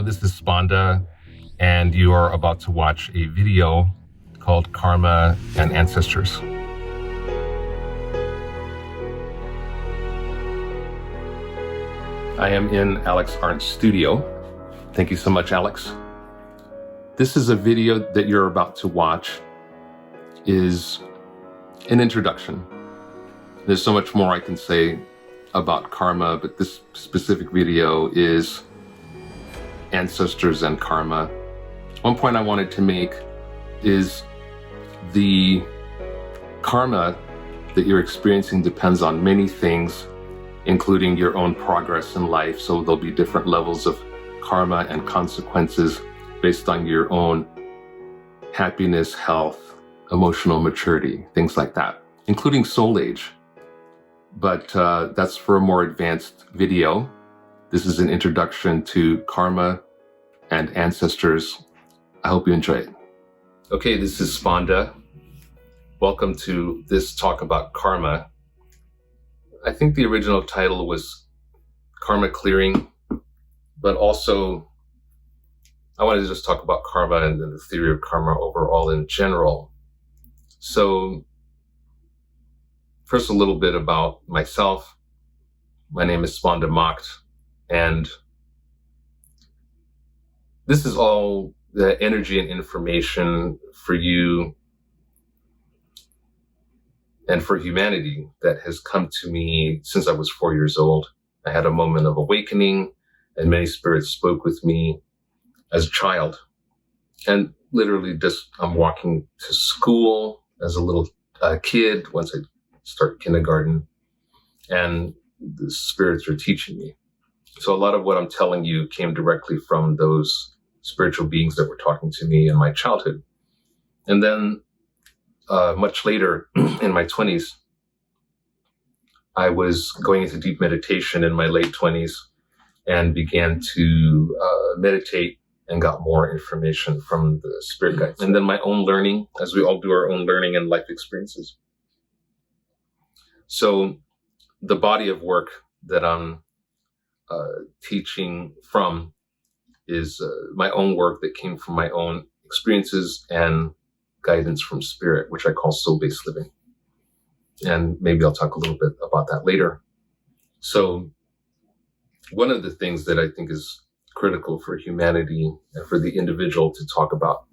this is Spanda, and you are about to watch a video called Karma and Ancestors. I am in Alex Arndt's studio. Thank you so much, Alex. This is a video that you're about to watch is an introduction. There's so much more I can say about karma, but this specific video is ancestors and karma. One point I wanted to make is the karma that you're experiencing depends on many things, including your own progress in life. So there'll be different levels of karma and consequences based on your own happiness, health, emotional maturity, things like that, including soul age. But that's for a more advanced video. This is an introduction to karma and ancestors. I hope you enjoy it. Okay, this is Spanda. Welcome to this talk about karma. I think the original title was Karma Clearing, but also I wanted to just talk about karma and the theory of karma overall in general. So first, a little bit about myself. My name is Spanda Makt, and this is all the energy and information for you and for humanity that has come to me since I was 4 years old. I had a moment of awakening, and many spirits spoke with me as a child. And literally just, I'm walking to school as a little kid once I start kindergarten, and the spirits are teaching me. So a lot of what I'm telling you came directly from those spiritual beings that were talking to me in my childhood. And then much later in my 20s, I was going into deep meditation in my late 20s and began to meditate and got more information from the spirit guides. And then my own learning, as we all do our own learning and life experiences. So the body of work that I'm teaching from is my own work that came from my own experiences and guidance from spirit, which I call soul-based living. And maybe I'll talk a little bit about that later. So one of the things that I think is critical for humanity and for the individual to talk about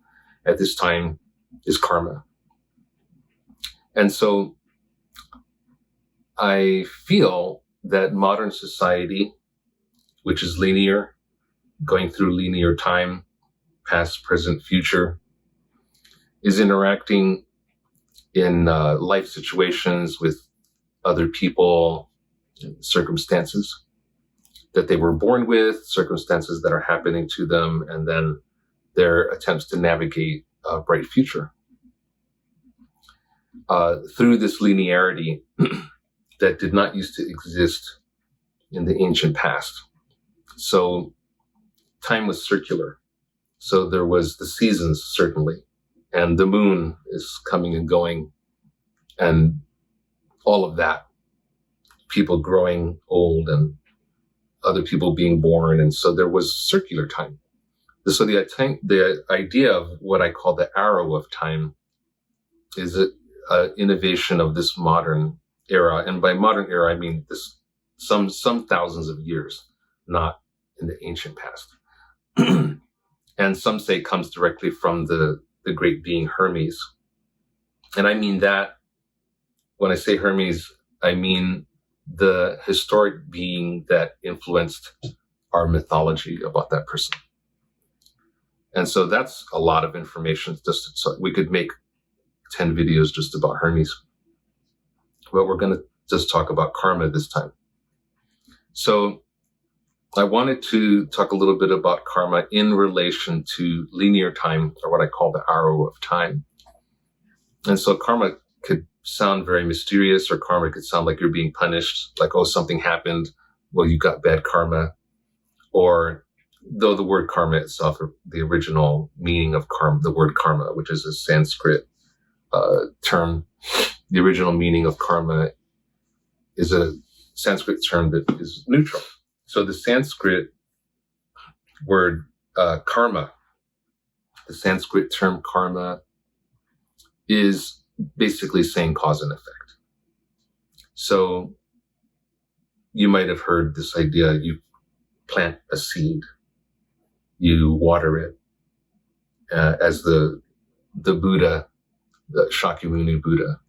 at this time is karma. And so I feel that modern society, which is linear, going through linear time, past, present, future, is interacting in life situations with other people, circumstances that they were born with, circumstances that are happening to them, and then their attempts to navigate a bright future. Through this linearity that did not used to exist in the ancient past. So time was circular. So there was the seasons, certainly, and the moon is coming and going, and all of that, people growing old and other people being born. And so there was circular time. So the idea of what I call the arrow of time is an innovation of this modern era. And by modern era, I mean this some thousands of years, not in the ancient past. And some say it comes directly from the great being Hermes. And I mean that, when I say Hermes, I mean the historic being that influenced our mythology about that person. And so that's a lot of information. Just so we could make 10 videos just about Hermes. But we're going to just talk about karma this time. So I wanted to talk a little bit about karma in relation to linear time, or what I call the arrow of time. And so karma could sound very mysterious, or karma could sound like you're being punished, like, oh, something happened, well, you got bad karma. Or though the word karma itself, the original meaning of karma, the word karma, which is a Sanskrit term, the original meaning of karma is a Sanskrit term that is neutral. So the Sanskrit word Karma, the Sanskrit term karma, is basically saying cause and effect. So you might have heard this idea: you plant a seed, you water it, as the Buddha, the Shakyamuni Buddha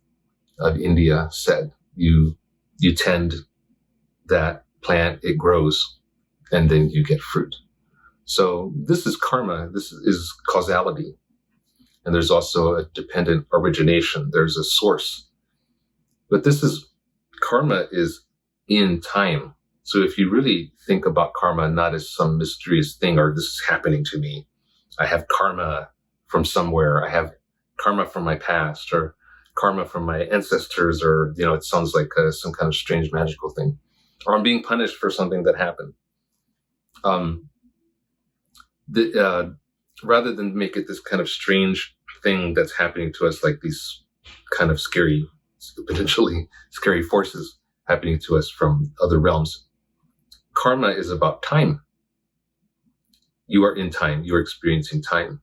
of India said, you tend that plant, it grows, and then you get fruit. So this is karma, this is causality. And there's also a dependent origination, there's a source. But karma is in time. So if you really think about karma not as some mysterious thing, or this is happening to me, I have karma from somewhere, I have karma from my past, or karma from my ancestors, or, it sounds like some kind of strange magical thing, or I'm being punished for something that happened. Rather than make it this kind of strange thing that's happening to us, like these kind of potentially scary forces happening to us from other realms, karma is about time. You are in time, you are experiencing time.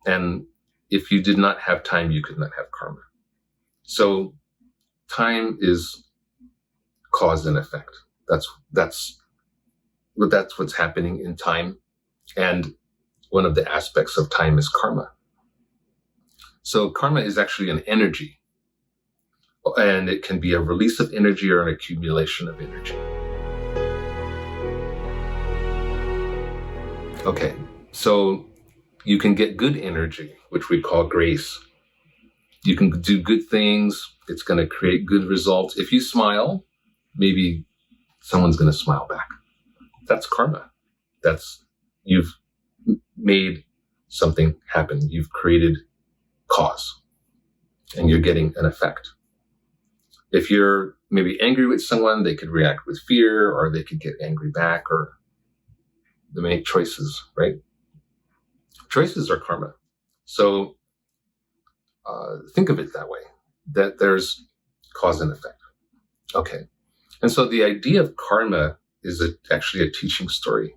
And if you did not have time, you could not have karma. So time is cause and effect. That's what's happening in time. And one of the aspects of time is karma. So karma is actually an energy, and it can be a release of energy or an accumulation of energy. Okay, so you can get good energy, which we call grace. You can do good things. It's going to create good results. If you smile, maybe someone's going to smile back. That's karma. You've made something happen. You've created cause, and you're getting an effect. If you're maybe angry with someone, they could react with fear, or they could get angry back, or they make choices, right? Choices are karma. So think of it that way, that there's cause and effect. Okay. And so the idea of karma is actually a teaching story.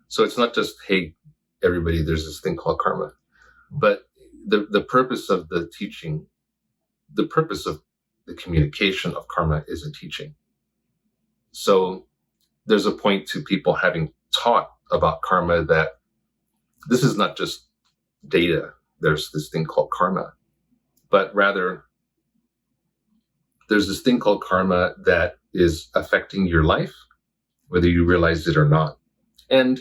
So it's not just, hey, everybody, there's this thing called karma. But the purpose of the teaching, the purpose of the communication of karma is a teaching. So there's a point to people having taught about karma that this is not just data. There's this thing called karma. But rather, there's this thing called karma that is affecting your life, whether you realize it or not. And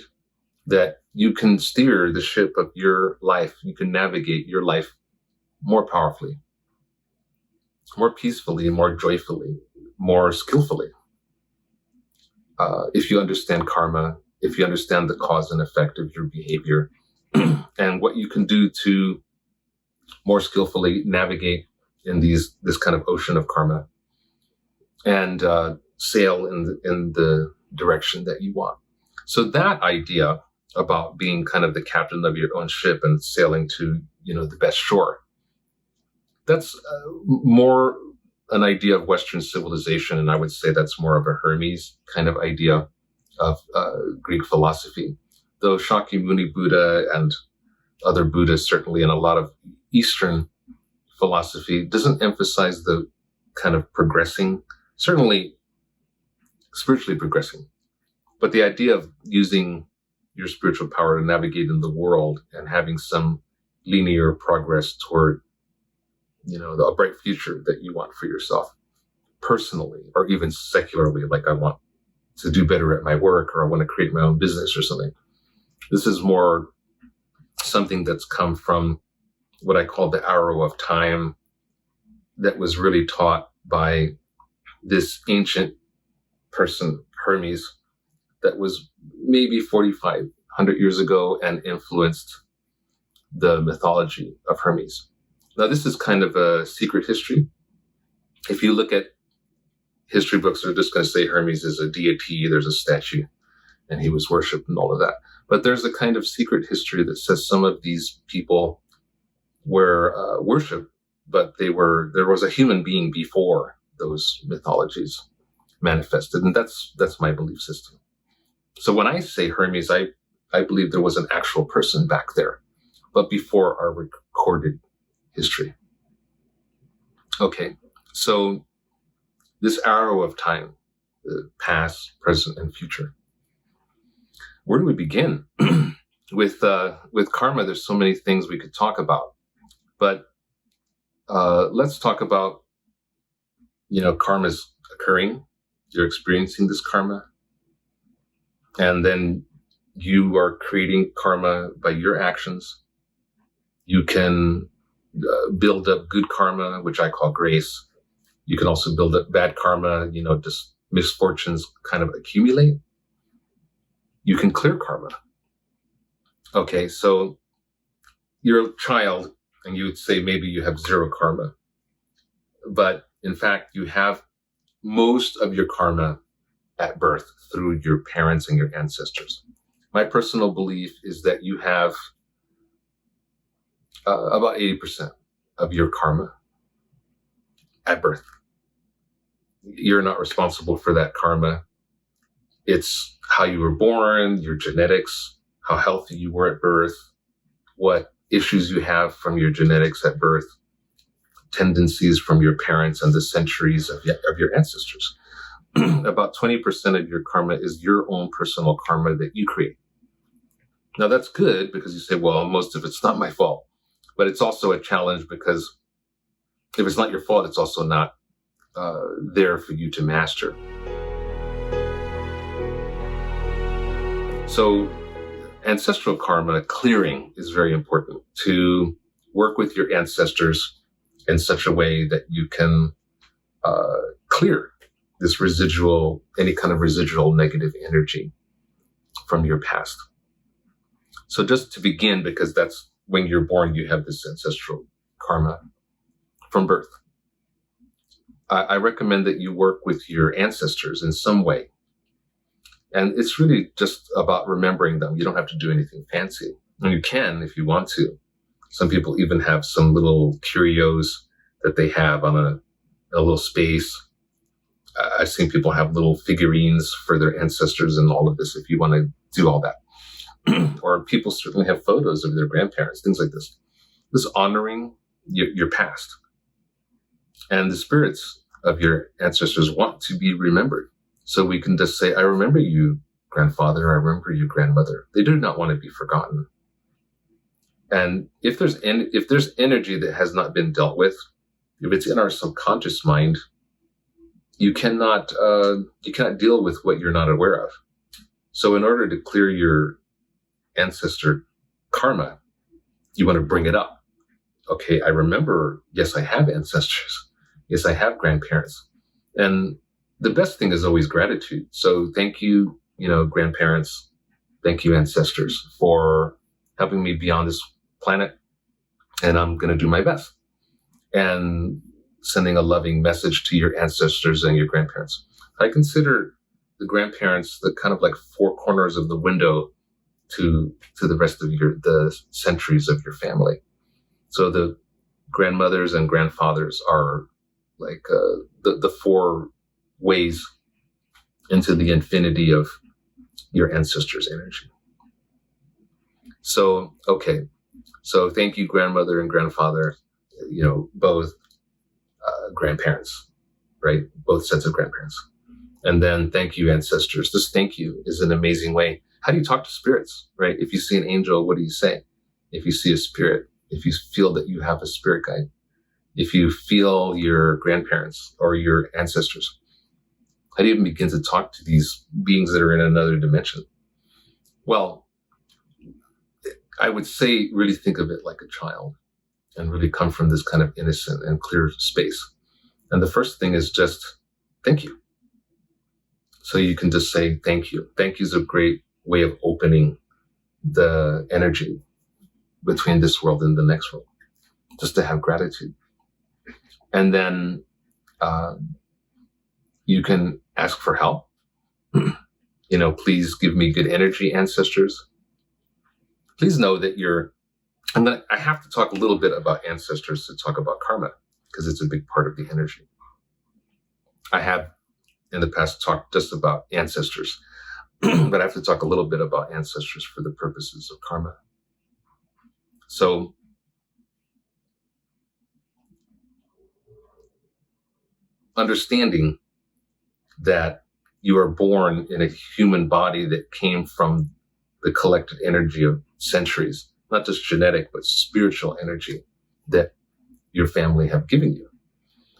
that you can steer the ship of your life. You can navigate your life more powerfully, more peacefully, more joyfully, more skillfully. If you understand karma, if you understand the cause and effect of your behavior, and what you can do to more skillfully navigate in this kind of ocean of karma, and sail in the direction that you want. So that idea about being kind of the captain of your own ship and sailing to, the best shore, that's more an idea of Western civilization, and I would say that's more of a Hermes kind of idea of Greek philosophy. Though Shakyamuni Buddha and other Buddhists, certainly, and a lot of Eastern philosophy, doesn't emphasize the kind of progressing, certainly spiritually progressing, but the idea of using your spiritual power to navigate in the world and having some linear progress toward, the bright future that you want for yourself personally, or even secularly, like I want to do better at my work, or I want to create my own business or something. This is more something that's come from what I call the arrow of time, that was really taught by this ancient person, Hermes, that was maybe 4,500 years ago and influenced the mythology of Hermes. Now, this is kind of a secret history. If you look at history books, they're just going to say Hermes is a deity, there's a statue, and he was worshipped and all of that. But there's a kind of secret history that says some of these people were worshipped, but there was a human being before those mythologies manifested, and that's my belief system. So when I say Hermes, I I believe there was an actual person back there, but before our recorded history. Okay, so this arrow of time, the past, present, and future. Where do we begin? With karma, there's so many things we could talk about, but let's talk about, karma's occurring. You're experiencing this karma, and then you are creating karma by your actions. You can build up good karma, which I call grace. You can also build up bad karma, just misfortunes kind of accumulate. You can clear karma. Okay, so you're a child and you would say maybe you have zero karma. But in fact, you have most of your karma at birth through your parents and your ancestors. My personal belief is that you have about 80% of your karma at birth. You're not responsible for that karma. It's how you were born, your genetics, how healthy you were at birth, what issues you have from your genetics at birth, tendencies from your parents and the centuries of your ancestors. About 20% of your karma is your own personal karma that you create. Now that's good because you say, well, most of it's not my fault. But it's also a challenge because if it's not your fault, it's also not there for you to master. So ancestral karma clearing is very important, to work with your ancestors in such a way that you can clear this any kind of residual negative energy from your past. So just to begin, because that's when you're born, you have this ancestral karma from birth. I recommend that you work with your ancestors in some way. And it's really just about remembering them. You don't have to do anything fancy. And you can if you want to. Some people even have some little curios that they have on a little space. I've seen people have little figurines for their ancestors and all of this if you want to do all that. Or people certainly have photos of their grandparents, things like this. This honoring your past. And the spirits of your ancestors want to be remembered. So we can just say, I remember you, grandfather, I remember you, grandmother. They do not want to be forgotten. And if there's energy that has not been dealt with, if it's in our subconscious mind, you cannot deal with what you're not aware of. So in order to clear your ancestor karma, you want to bring it up. Okay, I remember, yes, I have ancestors. Yes, I have grandparents. And the best thing is always gratitude. So thank you, grandparents. Thank you, ancestors, for helping me be on this planet. And I'm going to do my best. And sending a loving message to your ancestors and your grandparents. I consider the grandparents the kind of like four corners of the window to the rest of the centuries of your family. So the grandmothers and grandfathers are like the four ways into the infinity of your ancestors' energy. So, okay. So thank you, grandmother and grandfather, both grandparents, right? Both sets of grandparents. And then thank you, ancestors. This thank you is an amazing way. How do you talk to spirits, right? If you see an angel, what do you say? If you see a spirit, if you feel that you have a spirit guide, if you feel your grandparents or your ancestors, how do you even begin to talk to these beings that are in another dimension? Well, I would say really think of it like a child and really come from this kind of innocent and clear space. And the first thing is just thank you. So you can just say thank you. Thank you is a great way of opening the energy between this world and the next world, just to have gratitude. And then you can ask for help. Please give me good energy, ancestors. Please know that I have to talk a little bit about ancestors to talk about karma, because it's a big part of the energy. I have in the past talked just about ancestors. but I have to talk a little bit about ancestors for the purposes of karma. So understanding that you are born in a human body that came from the collected energy of centuries, not just genetic, but spiritual energy that your family have given you.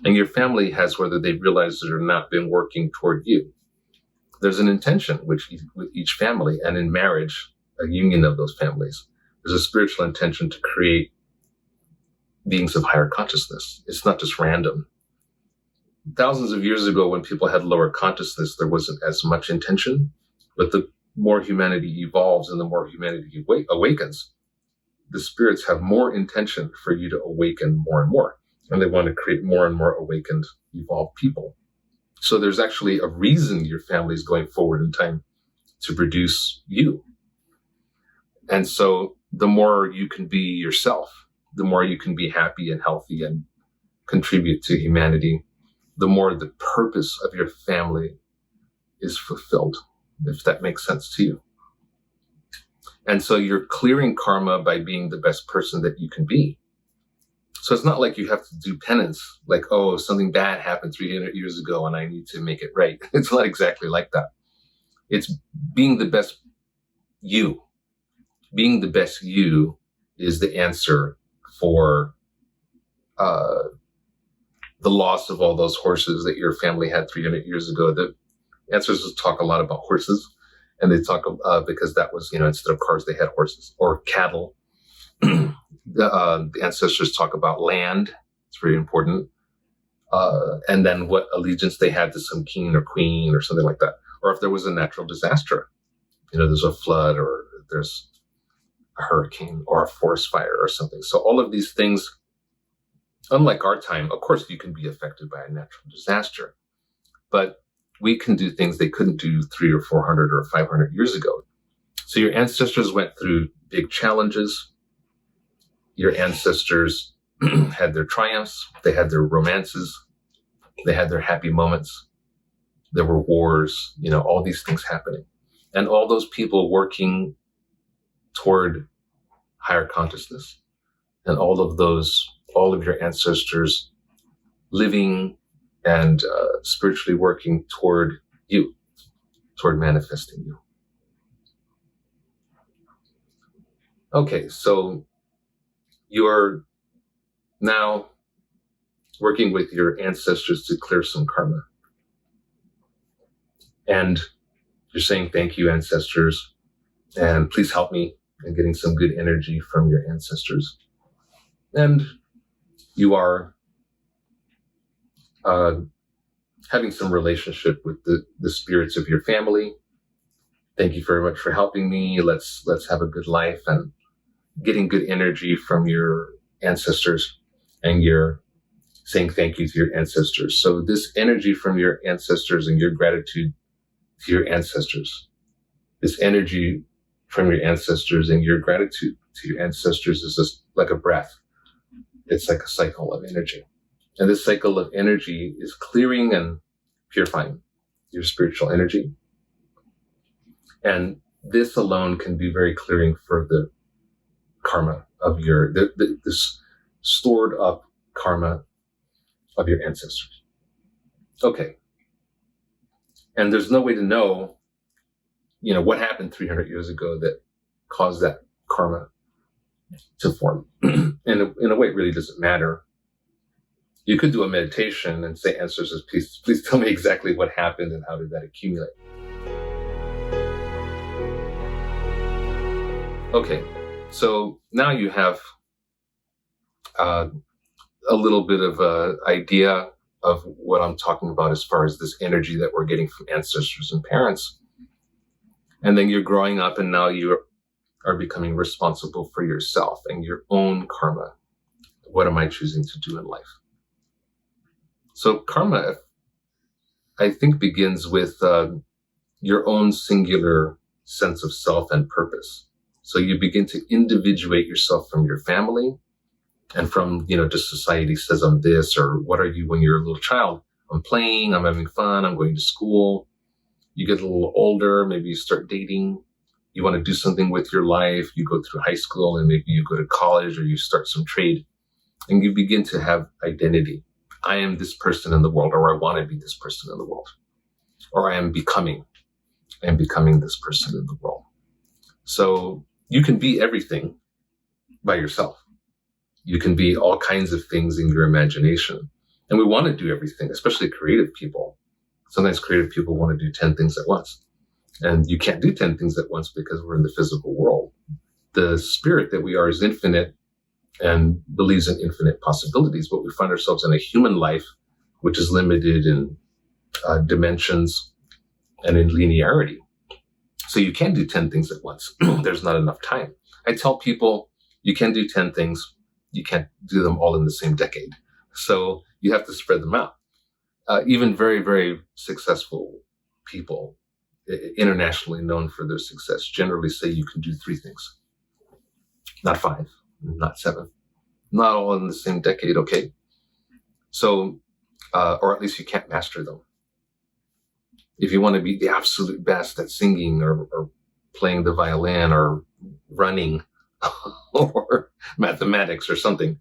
And your family has, whether they realize it or not, been working toward you. There's an intention with each family, and in marriage, a union of those families, there's a spiritual intention to create beings of higher consciousness. It's not just random. Thousands of years ago, when people had lower consciousness, there wasn't as much intention. But the more humanity evolves and the more humanity awakens, the spirits have more intention for you to awaken more and more. And they want to create more and more awakened, evolved people. So there's actually a reason your family is going forward in time to produce you. And so the more you can be yourself, the more you can be happy and healthy and contribute to humanity, the more the purpose of your family is fulfilled, if that makes sense to you. And so you're clearing karma by being the best person that you can be. So it's not like you have to do penance, like, oh, something bad happened 300 years ago and I need to make it right. It's not exactly like that. It's being the best you. Being the best you is the answer for the loss of all those horses that your family had 300 years ago. The ancestors talk a lot about horses, and they talk because that was, instead of cars, they had horses or cattle. The ancestors talk about land. It's very important. And then what allegiance they had to some king or queen or something like that. Or if there was a natural disaster, there's a flood or there's a hurricane or a forest fire or something. So all of these things, unlike our time, of course, you can be affected by a natural disaster, but we can do things they couldn't do 300 or 400 or 500 years ago. So your ancestors went through big challenges. Your ancestors had their triumphs. They had their romances. They had their happy moments. There were wars, all these things happening. And all those people working toward higher consciousness. And all of your ancestors living and spiritually working toward you, toward manifesting you. Okay, so you're now working with your ancestors to clear some karma. And you're saying, thank you, ancestors, and please help me in getting some good energy from your ancestors. And you are having some relationship with the spirits of your family. Thank you very much for helping me. Let's have a good life, and getting good energy from your ancestors, and you're saying thank you to your ancestors. So this energy from your ancestors and your gratitude to your ancestors, this energy from your ancestors and your gratitude to your ancestors is just like a breath. It's like a cycle of energy. And this cycle of energy is clearing and purifying your spiritual energy. And this alone can be very clearing for the karma of this stored up karma of your ancestors. Okay. And there's no way to know, what happened 300 years ago that caused that karma to form. And in a way, it really doesn't matter. You could do a meditation and say, ancestors, please tell me exactly what happened and how did that accumulate. Okay, so now you have a little bit of an idea of what I'm talking about as far as this energy that we're getting from ancestors and parents. And then you're growing up, and now you are becoming responsible for yourself and your own karma. What am I choosing to do in life? So karma, I think, begins with your own singular sense of self and purpose. So you begin to individuate yourself from your family and from, just society says I'm this, or what are you when you're a little child? I'm playing, I'm having fun, I'm going to school. You get a little older, maybe you start dating, you want to do something with your life, you go through high school and maybe you go to college or you start some trade and you begin to have identity. I am this person in the world, or I want to be this person in the world, or I am becoming this person in the world. So you can be everything by yourself. You can be all kinds of things in your imagination. And we want to do everything, especially creative people. Sometimes creative people want to do 10 things at once. And you can't do 10 things at once because we're in the physical world. The spirit that we are is infinite and believes in infinite possibilities, but we find ourselves in a human life, which is limited in dimensions and in linearity. So you can't do 10 things at once. There's not enough time. I tell people you can do 10 things. You can't do them all in the same decade. So you have to spread them out. Even very, very successful people, internationally known for their success, generally say you can do 3 things. Not 5, not 7, not all in the same decade, okay? So, or at least you can't master them. If you want to be the absolute best at singing or playing the violin or running or mathematics or something,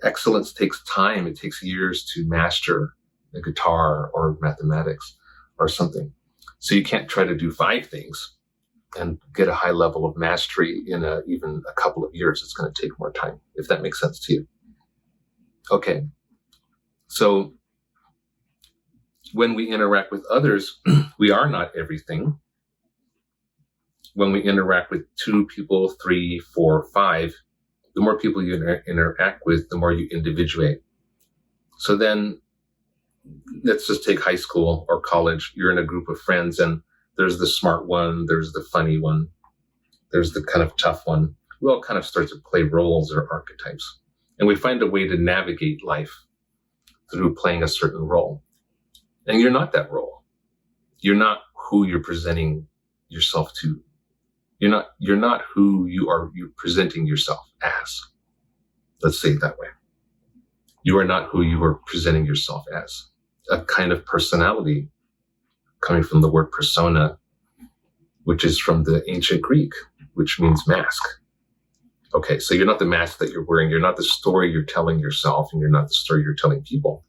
excellence takes time. It takes years to master the guitar or mathematics or something. So you can't try to do 5 things and get a high level of mastery in even a couple of years. It's going to take more time, if that makes sense to you. Okay. So when we interact with others, we are not everything. When we interact with 2 people, 3, 4, 5, the more people you interact with, the more you individuate. So then let's just take high school or college. You're in a group of friends and there's the smart one, there's the funny one, there's the kind of tough one. We all kind of start to play roles or archetypes. And we find a way to navigate life through playing a certain role. And you're not that role. You're not who you're presenting yourself to. You're not who you're presenting yourself as. Let's say it that way. You are not who you are presenting yourself as. A kind of personality coming from the word persona, which is from the ancient Greek, which means mask. Okay, so you're not the mask that you're wearing. You're not the story you're telling yourself, and you're not the story you're telling people.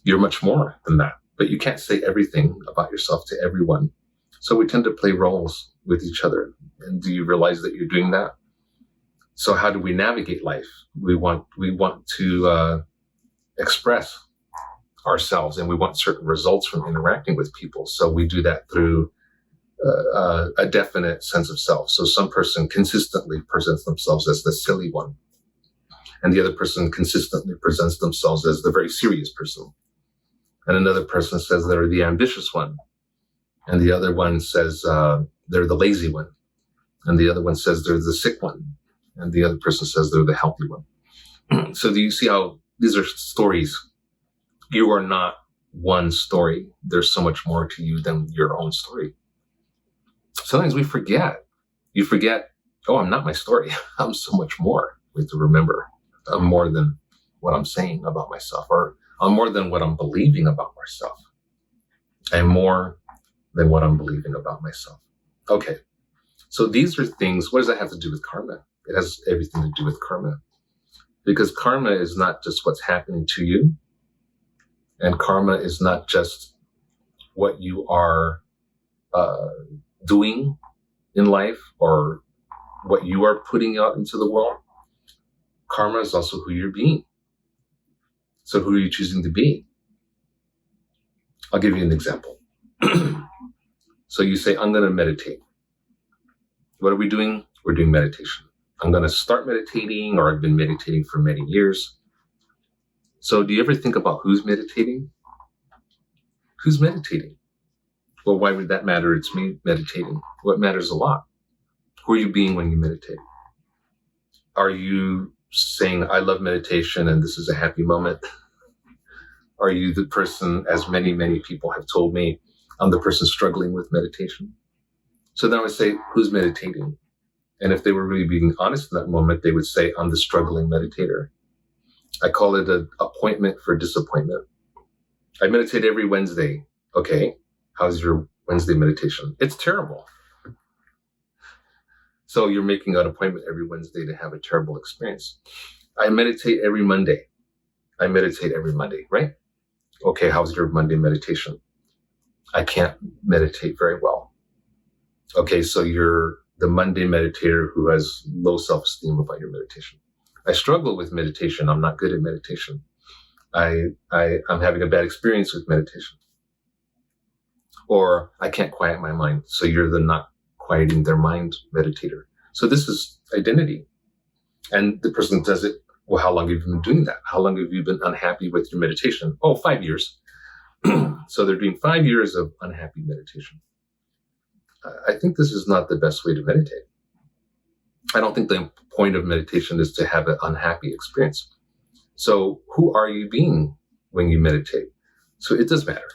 You're much more than that. But you can't say everything about yourself to everyone. So we tend to play roles with each other. And do you realize that you're doing that? So how do we navigate life? We want to express ourselves, and we want certain results from interacting with people. So we do that through a definite sense of self. So some person consistently presents themselves as the silly one, and the other person consistently presents themselves as the very serious person. And another person says they're the ambitious one, and the other one says they're the lazy one, and the other one says they're the sick one, and the other person says they're the healthy one. So do you see how these are stories? You are not one story. There's so much more to you than your own story. Sometimes we forget. You forget, oh, I'm not my story. I'm so much more. We have to remember I'm more than what I'm saying about myself, or I'm more than what I'm believing about myself. I'm more than what I'm believing about myself. Okay. So these are things, what does that have to do with karma? It has everything to do with karma. Because karma is not just what's happening to you. And karma is not just what you are doing in life or what you are putting out into the world. Karma is also who you're being. So who are you choosing to be? I'll give you an example. So you say, I'm going to meditate. What are we doing? We're doing meditation. I'm going to start meditating, or I've been meditating for many years. So do you ever think about who's meditating? Who's meditating? Well, why would that matter? It's me meditating. What matters a lot? Who are you being when you meditate? Are you saying, I love meditation and this is a happy moment? Are you the person, as many, many people have told me, I'm the person struggling with meditation? So then I would say, who's meditating? And if they were really being honest in that moment, they would say, I'm the struggling meditator. I call it an appointment for disappointment. I meditate every Wednesday. Okay. How's your Wednesday meditation? It's terrible. So you're making an appointment every Wednesday to have a terrible experience. I meditate every Monday. Right? Okay, how's your Monday meditation? I can't meditate very well. Okay, so you're the Monday meditator who has low self-esteem about your meditation. I struggle with meditation. I'm not good at meditation. I'm having a bad experience with meditation. Or I can't quiet my mind. So you're the not quieting their mind meditator. So this is identity. And the person does it. Well, how long have you been doing that? How long have you been unhappy with your meditation? Oh, 5 years. So they're doing 5 years of unhappy meditation. I think this is not the best way to meditate. I don't think the point of meditation is to have an unhappy experience. So who are you being when you meditate? So it does matter.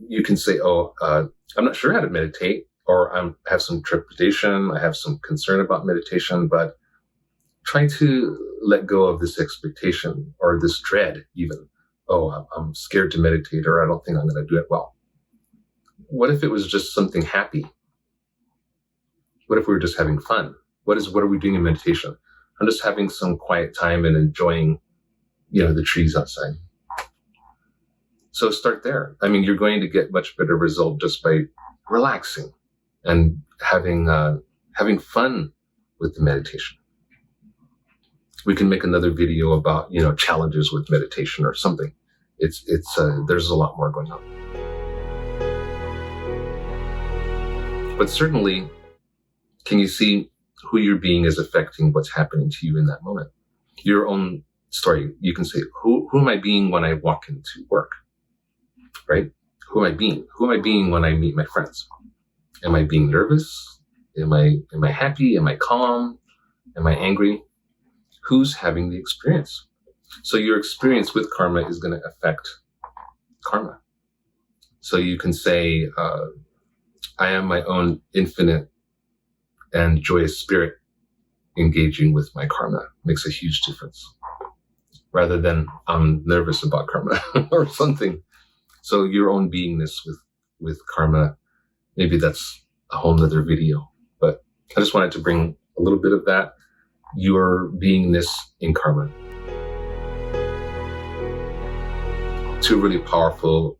You can say, I'm not sure how to meditate, or I have some trepidation, I have some concern about meditation, but try to let go of this expectation or this dread even. Oh, I'm scared to meditate, or I don't think I'm going to do it well. What if it was just something happy? What if we were just having fun? What are we doing in meditation? I'm just having some quiet time and enjoying, the trees outside. So start there. I mean, you're going to get much better result just by relaxing and having fun with the meditation. We can make another video about, challenges with meditation or something. There's a lot more going on. But certainly, can you see who you're being is affecting what's happening to you in that moment? Your own story. You can say, who am I being when I walk into work? Right? Who am I being? Who am I being when I meet my friends? Am I being nervous? Am I happy? Am I calm? Am I angry? Who's having the experience? So your experience with karma is going to affect karma. So you can say, I am my own infinite and joyous spirit engaging with my karma. Makes a huge difference. Rather than I'm nervous about karma or something. So your own beingness with karma, maybe that's a whole nother video. But I just wanted to bring a little bit of that, your beingness in karma. Two really powerful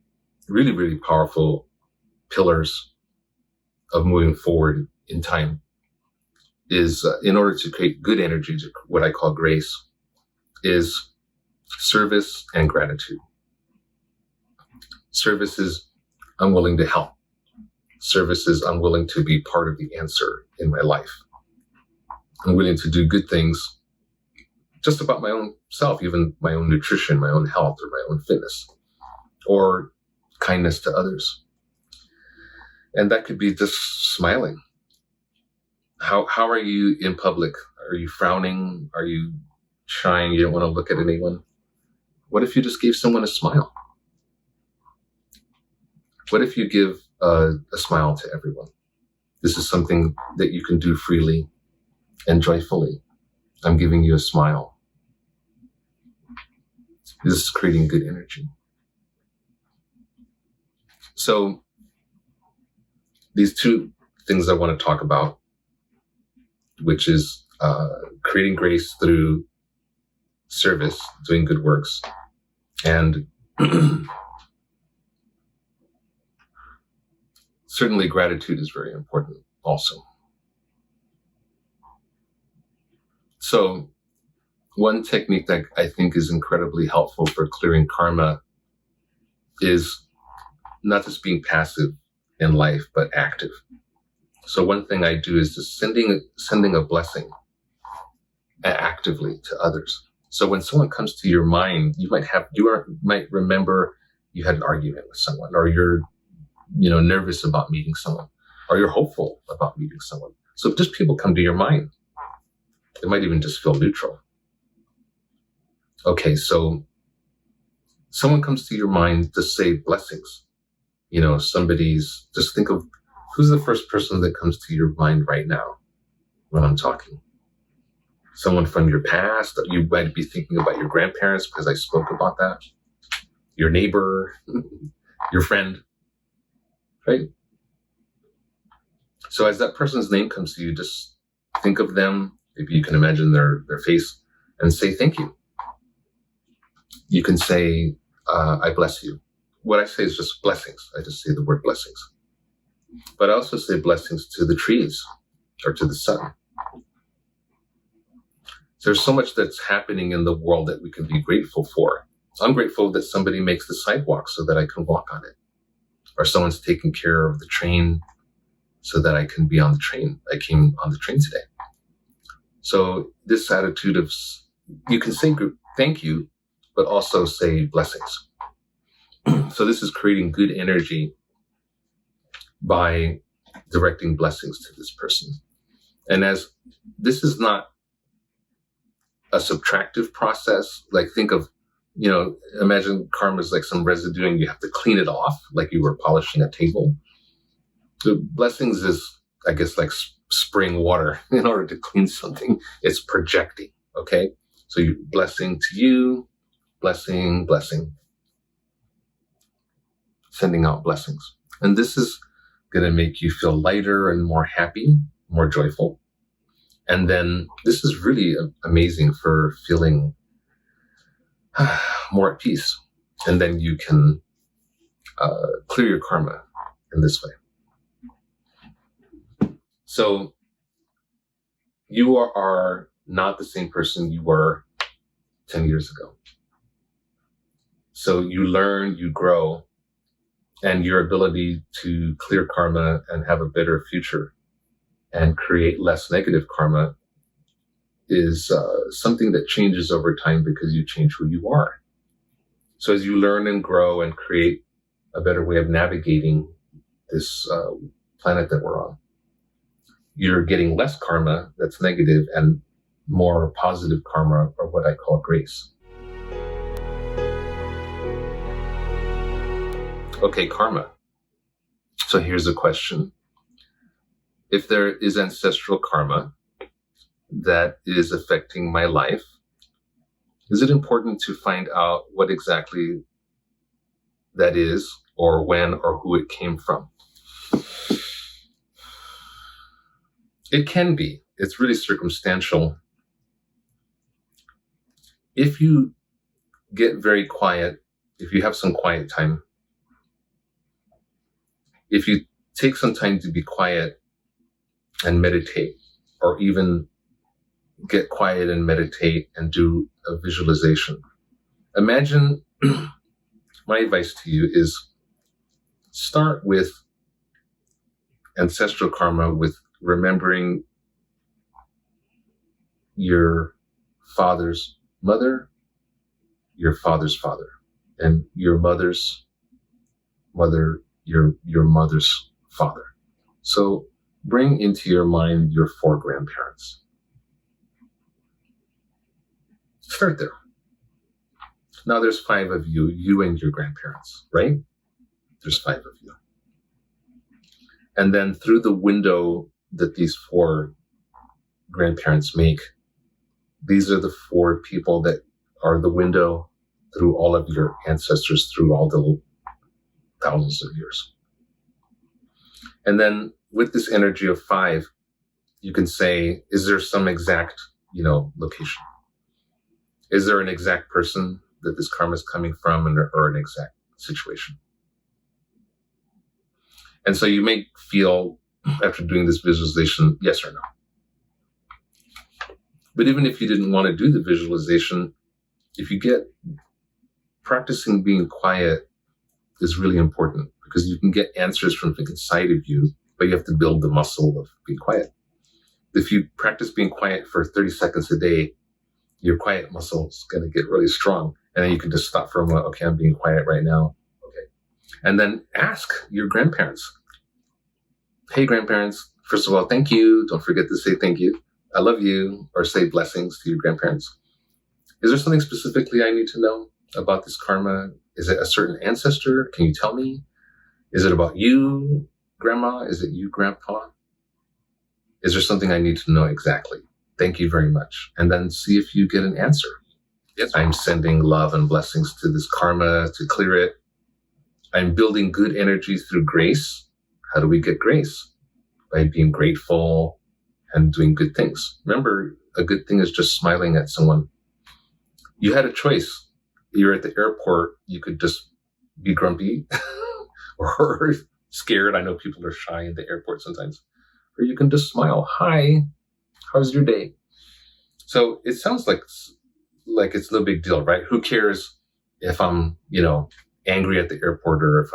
pillars of moving forward in time is, in order to create good energy, what I call grace, is service and gratitude. Service is I'm willing to help. Service is I'm willing to be part of the answer in my life. I'm willing to do good things just about my own self, even my own nutrition, my own health, or my own fitness, or kindness to others. And that could be just smiling. How are you in public? Are you frowning? Are you shying? You don't want to look at anyone? What if you just gave someone a smile? What if you give a smile to everyone? This is something that you can do freely and joyfully. I'm giving you a smile. This is creating good energy. So these two things I want to talk about, which is creating grace through service, doing good works, and certainly gratitude is very important also. So one technique that I think is incredibly helpful for clearing karma is not just being passive in life, but active. So one thing I do is just sending a blessing actively to others. So when someone comes to your mind, you might remember you had an argument with someone, or you're nervous about meeting someone, or you're hopeful about meeting someone. So if just people come to your mind, it might even just feel neutral. Okay, so someone comes to your mind to say blessings. Just think of who's the first person that comes to your mind right now when I'm talking. Someone from your past. You might be thinking about your grandparents because I spoke about that. Your neighbor, your friend. right? So as that person's name comes to you, just think of them. Maybe you can imagine their face and say thank you. You can say, I bless you. What I say is just blessings. I just say the word blessings. But I also say blessings to the trees or to the sun. There's so much that's happening in the world that we can be grateful for. I'm grateful that somebody makes the sidewalk so that I can walk on it. Or someone's taking care of the train so that I can be on the train. I came on the train today. So this attitude of, you can say thank you, but also say blessings. So this is creating good energy by directing blessings to this person. And as this is not a subtractive process, like think of, imagine karma is like some residue and you have to clean it off like you were polishing a table. The blessings is, I guess, like spraying water in order to clean something. It's projecting, okay? So you blessing to you, blessing, sending out blessings. And this is going to make you feel lighter and more happy, more joyful. And then this is really amazing for feeling more at peace. And then you can clear your karma in this way. So you are not the same person you were 10 years ago. So you learn, you grow, and your ability to clear karma and have a better future and create less negative karma is something that changes over time because you change who you are. So as you learn and grow and create a better way of navigating this planet that we're on, you're getting less karma that's negative and more positive karma, or what I call grace. Okay, karma. So here's a question. If there is ancestral karma that is affecting my life, is it important to find out what exactly that is, or when, or who it came from? It can be. It's really circumstantial. If you get very quiet, if you have some quiet time, if you take some time to be quiet and meditate, or even get quiet and meditate and do a visualization. Imagine, my advice to you is start with ancestral karma, with remembering your father's mother, your father's father, and your mother's mother, your mother's father. So bring into your mind your 4 grandparents. Start there. Now there's 5 of you, you and your grandparents, right? There's 5 of you. And then through the window that these 4 grandparents make, these are the 4 people that are the window through all of your ancestors, through all the thousands of years. And then with this energy of 5, you can say, is there some exact, location? Is there an exact person that this karma is coming from, or an exact situation? And so you may feel, after doing this visualization, yes or no. But even if you didn't want to do the visualization, if you get practicing being quiet is really important, because you can get answers from inside of you, but you have to build the muscle of being quiet. If you practice being quiet for 30 seconds a day, your quiet muscle is going to get really strong. And then you can just stop for a moment. Okay, I'm being quiet right now. Okay. And then ask your grandparents. Hey, grandparents, first of all, thank you. Don't forget to say thank you. I love you, or say blessings to your grandparents. Is there something specifically I need to know about this karma? Is it a certain ancestor? Can you tell me? Is it about you, grandma? Is it you, grandpa? Is there something I need to know exactly? Thank you very much. And then see if you get an answer. Yes. I'm sending love and blessings to this karma to clear it. I'm building good energy through grace How do we get grace? By being grateful and doing good things. Remember, a good thing is just smiling at someone. You had a choice. You're at the airport. You could just be grumpy or scared. I know people are shy in the airport sometimes. Or you can just smile. Hi, how's your day? So it sounds like it's no big deal, right? Who cares if I'm, angry at the airport or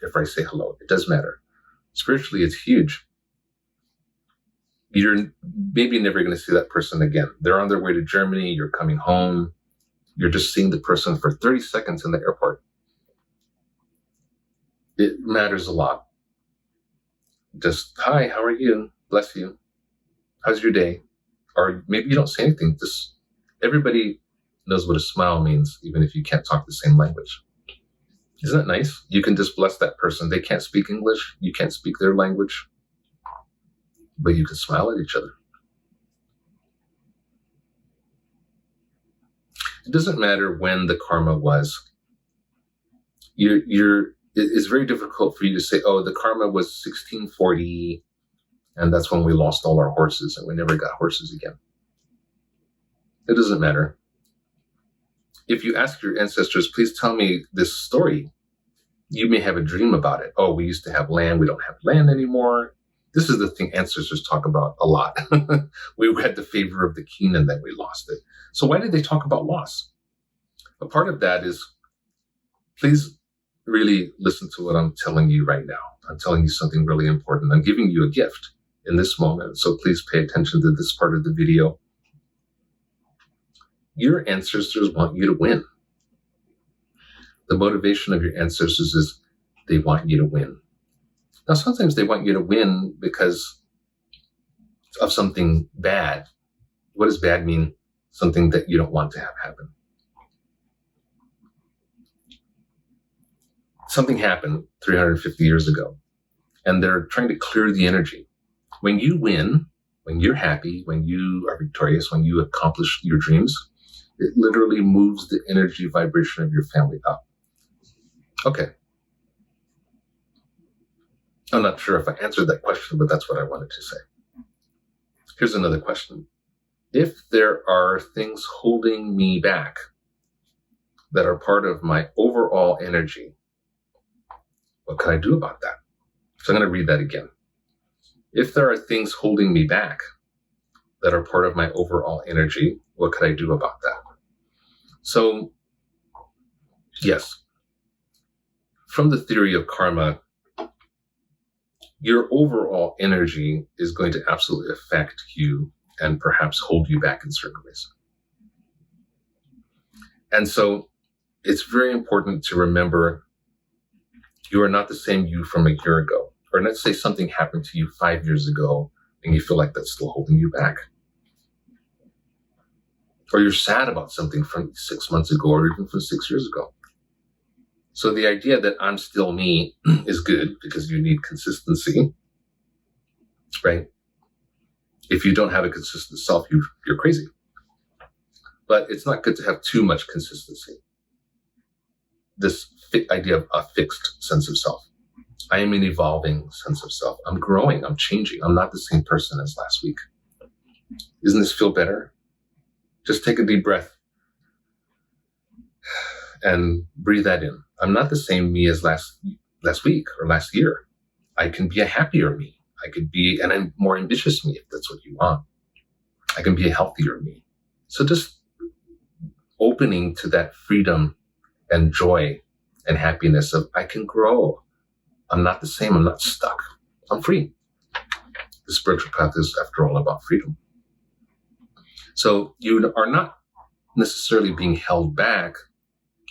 if I say hello? It does matter. Spiritually, it's huge. You're maybe never going to see that person again. They're on their way to Germany. You're coming home. You're just seeing the person for 30 seconds in the airport. It matters a lot. Just, hi, how are you? Bless you. How's your day? Or maybe you don't say anything. Just everybody knows what a smile means, even if you can't talk the same language. Isn't that nice? You can just bless that person. They can't speak English. You can't speak their language. But you can smile at each other. It doesn't matter when the karma was. It's very difficult for you to say, oh, the karma was 1640, and that's when we lost all our horses, and we never got horses again. It doesn't matter. If you ask your ancestors, please tell me this story, you may have a dream about it. Oh, we used to have land. We don't have land anymore. This is the thing ancestors talk about a lot. We had the favor of the king and then we lost it. So why did they talk about loss? A part of that is, please really listen to what I'm telling you right now. I'm telling you something really important. I'm giving you a gift in this moment. So please pay attention to this part of the video. Your ancestors want you to win. The motivation of your ancestors is they want you to win. Now, sometimes they want you to win because of something bad. What does bad mean? Something that you don't want to have happen. Something happened 350 years ago, and they're trying to clear the energy. When you win, when you're happy, when you are victorious, when you accomplish your dreams, it literally moves the energy vibration of your family up. Okay. I'm not sure if I answered that question, but that's what I wanted to say. Here's another question. If there are things holding me back that are part of my overall energy, what can I do about that? So I'm going to read that again. If there are things holding me back that are part of my overall energy, what can I do about that? So, yes, from the theory of karma, your overall energy is going to absolutely affect you and perhaps hold you back in certain ways. And so it's very important to remember you are not the same you from a year ago. Or let's say something happened to you 5 years ago and you feel like that's still holding you back. Or you're sad about something from 6 months ago or even from 6 years ago. So the idea that I'm still me is good because you need consistency, right? If you don't have a consistent self, you're crazy. But it's not good to have too much consistency. This idea of a fixed sense of self. I am an evolving sense of self. I'm growing. I'm changing. I'm not the same person as last week. Doesn't this feel better? Just take a deep breath and breathe that in. I'm not the same me as last week or last year. I can be a happier me. I could be a more ambitious me if that's what you want. I can be a healthier me. So just opening to that freedom and joy and happiness of I can grow. I'm not the same. I'm not stuck. I'm free. The spiritual path is, after all, about freedom. So you are not necessarily being held back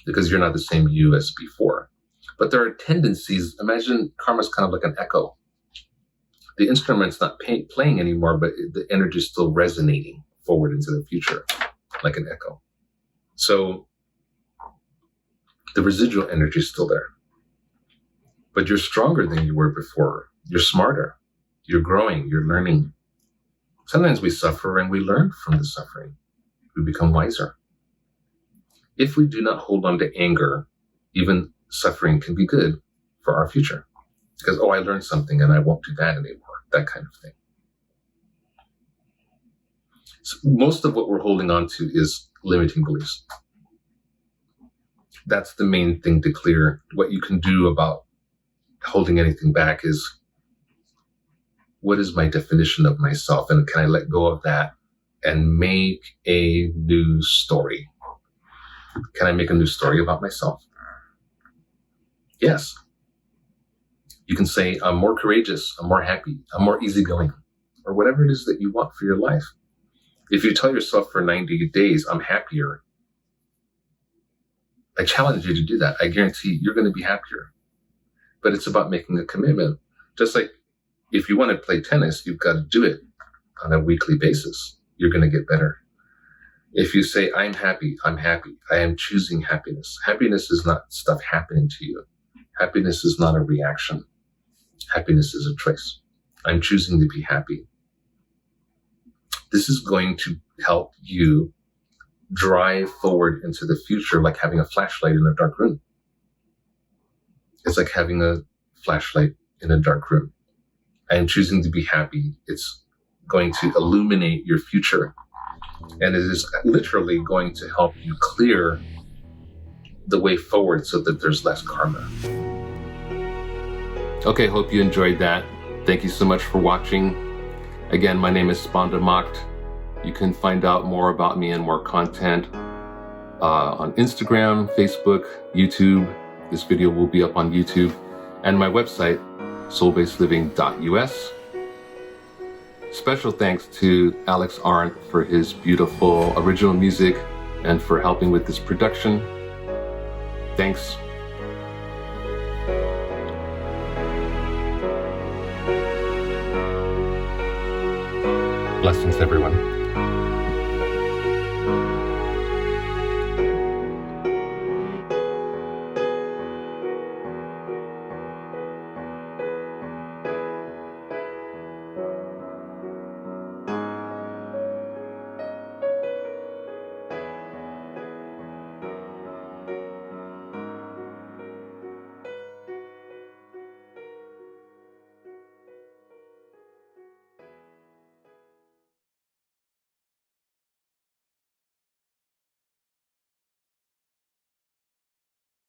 because you're not the same you as before. But there are tendencies. Imagine karma is kind of like an echo. The instrument's not playing anymore, but the energy is still resonating forward into the future, like an echo. So the residual energy is still there. But you're stronger than you were before. You're smarter. You're growing. You're learning. Sometimes we suffer and we learn from the suffering. We become wiser. If we do not hold on to anger, even suffering can be good for our future. Because, I learned something and I won't do that anymore. That kind of thing. So most of what we're holding on to is limiting beliefs. That's the main thing to clear. What you can do about holding anything back is, what is my definition of myself? And can I let go of that and make a new story? Can I make a new story about myself? Yes. You can say, I'm more courageous, I'm more happy, I'm more easygoing, or whatever it is that you want for your life. If you tell yourself for 90 days, I'm happier, I challenge you to do that. I guarantee you're going to be happier. But it's about making a commitment. Just like if you want to play tennis, you've got to do it on a weekly basis. You're going to get better. If you say, I'm happy, I am choosing happiness. Happiness is not stuff happening to you. Happiness is not a reaction. Happiness is a choice. I'm choosing to be happy. This is going to help you drive forward into the future like having a flashlight in a dark room. It's like having a flashlight in a dark room. I am choosing to be happy. It's going to illuminate your future. And it is literally going to help you clear the way forward so that there's less karma. Okay, hope you enjoyed that. Thank you so much for watching. Again, my name is Spanda Makt. You can find out more about me and more content on Instagram, Facebook, YouTube. This video will be up on YouTube. And my website, soulbasedliving.us. Special thanks to Alex Arndt for his beautiful original music and for helping with this production. Thanks. Blessings, everyone.